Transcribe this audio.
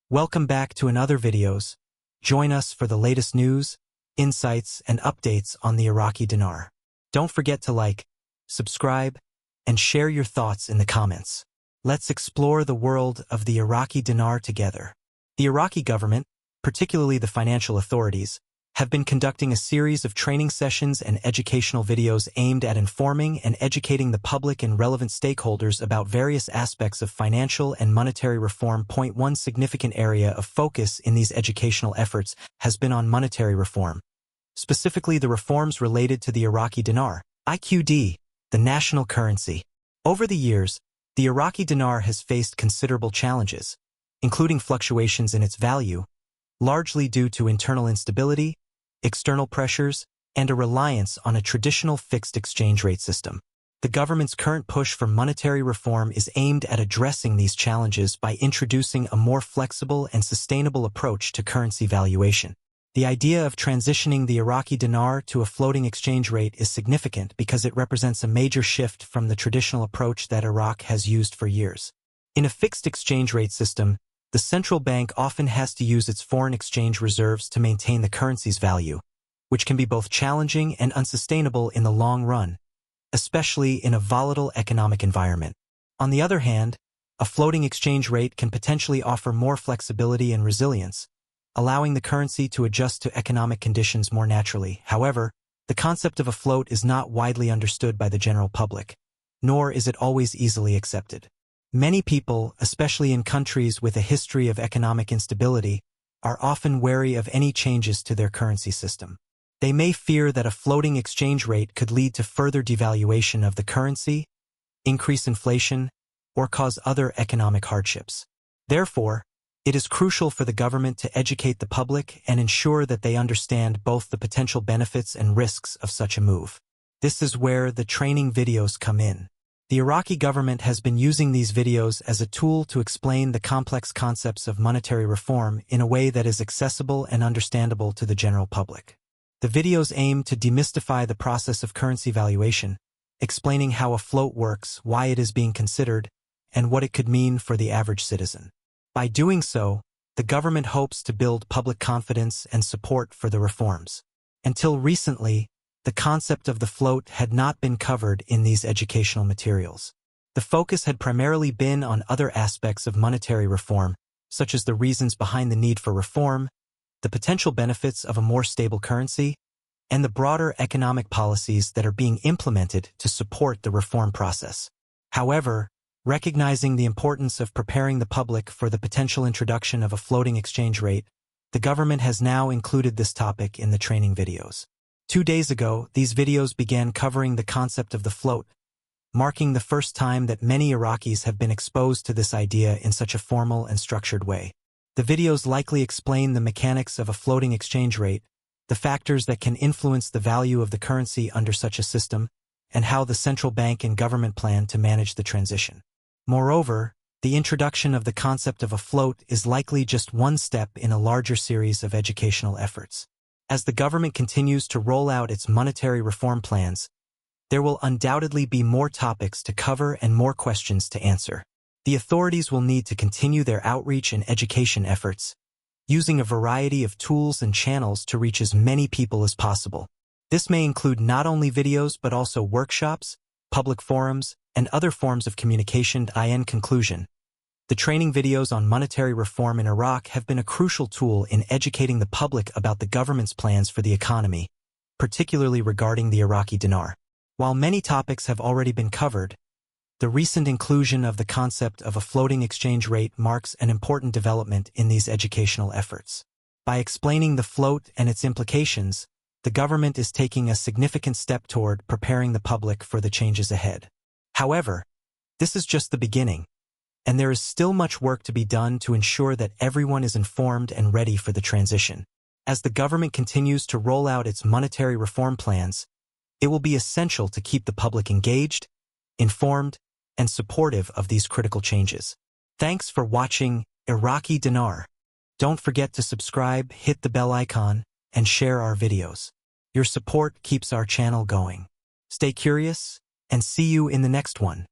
Welcome back to another videos. Join us for the latest news, insights, and updates on the Iraqi dinar. Don't forget to like, subscribe, and share your thoughts in the comments. Let's explore the world of the Iraqi dinar together. The Iraqi government, particularly the financial authorities, have been conducting a series of training sessions and educational videos aimed at informing and educating the public and relevant stakeholders about various aspects of financial and monetary reform. One significant area of focus in these educational efforts has been on monetary reform, specifically the reforms related to the Iraqi dinar, IQD, the national currency. Over the years, the Iraqi dinar has faced considerable challenges, including fluctuations in its value, largely due to internal instability, external pressures, and a reliance on a traditional fixed exchange rate system. The government's current push for monetary reform is aimed at addressing these challenges by introducing a more flexible and sustainable approach to currency valuation. The idea of transitioning the Iraqi dinar to a floating exchange rate is significant because it represents a major shift from the traditional approach that Iraq has used for years. In a fixed exchange rate system, the central bank often has to use its foreign exchange reserves to maintain the currency's value, which can be both challenging and unsustainable in the long run, especially in a volatile economic environment. On the other hand, a floating exchange rate can potentially offer more flexibility and resilience, allowing the currency to adjust to economic conditions more naturally. However, the concept of a float is not widely understood by the general public, nor is it always easily accepted. Many people, especially in countries with a history of economic instability, are often wary of any changes to their currency system. They may fear that a floating exchange rate could lead to further devaluation of the currency, increase inflation, or cause other economic hardships. Therefore, it is crucial for the government to educate the public and ensure that they understand both the potential benefits and risks of such a move. This is where the training videos come in. The Iraqi government has been using these videos as a tool to explain the complex concepts of monetary reform in a way that is accessible and understandable to the general public. The videos aim to demystify the process of currency valuation, explaining how a float works, why it is being considered, and what it could mean for the average citizen. By doing so, the government hopes to build public confidence and support for the reforms. Until recently, the concept of the float had not been covered in these educational materials. The focus had primarily been on other aspects of monetary reform, such as the reasons behind the need for reform, the potential benefits of a more stable currency, and the broader economic policies that are being implemented to support the reform process. However, recognizing the importance of preparing the public for the potential introduction of a floating exchange rate, the government has now included this topic in the training videos. 2 days ago, these videos began covering the concept of the float, marking the first time that many Iraqis have been exposed to this idea in such a formal and structured way. The videos likely explain the mechanics of a floating exchange rate, the factors that can influence the value of the currency under such a system, and how the central bank and government plan to manage the transition. Moreover, the introduction of the concept of a float is likely just one step in a larger series of educational efforts. As the government continues to roll out its monetary reform plans, there will undoubtedly be more topics to cover and more questions to answer. The authorities will need to continue their outreach and education efforts, using a variety of tools and channels to reach as many people as possible. This may include not only videos but also workshops, public forums, and other forms of communication. In conclusion, the training videos on monetary reform in Iraq have been a crucial tool in educating the public about the government's plans for the economy, particularly regarding the Iraqi dinar. While many topics have already been covered, the recent inclusion of the concept of a floating exchange rate marks an important development in these educational efforts. By explaining the float and its implications, the government is taking a significant step toward preparing the public for the changes ahead. However, this is just the beginning, and there is still much work to be done to ensure that everyone is informed and ready for the transition. As the government continues to roll out its monetary reform plans, it will be essential to keep the public engaged, informed, and supportive of these critical changes. Thanks for watching Iraqi Dinar. Don't forget to subscribe, hit the bell icon, and share our videos. Your support keeps our channel going. Stay curious, and see you in the next one.